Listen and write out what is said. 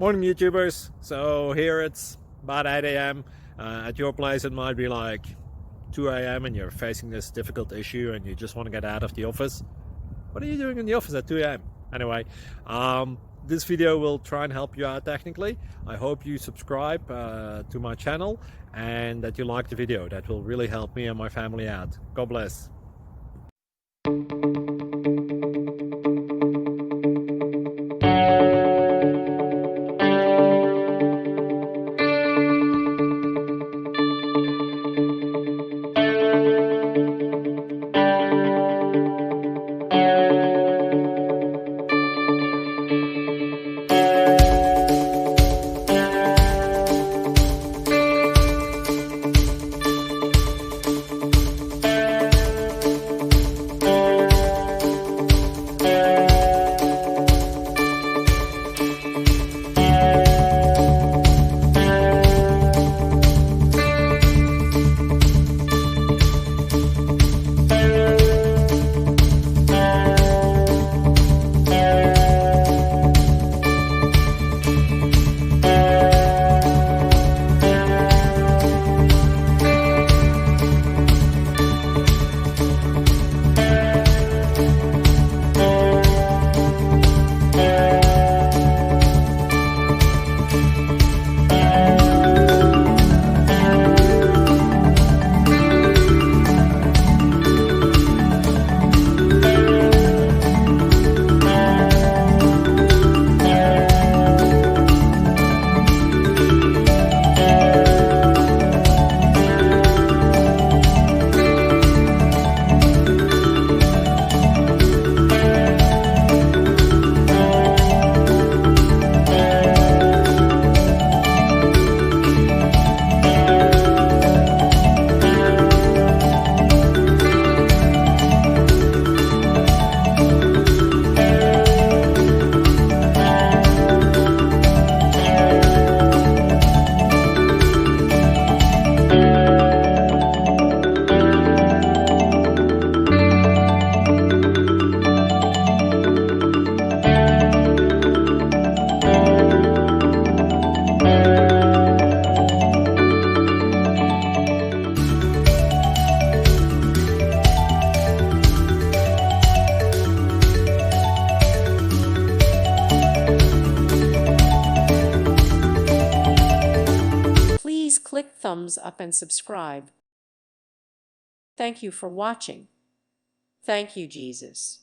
Morning YouTubers. So here it's about 8 a.m. At your place it might be like 2 a.m. and you're facing this difficult issue and you just want to get out of the office. What are you doing in the office at 2 a.m.? Anyway, this video will try and help you out technically. I hope you subscribe to my channel and that you like the video. That will really help me and my family out. God bless. Please click thumbs up and subscribe. Thank you for watching. Thank you, Jesus.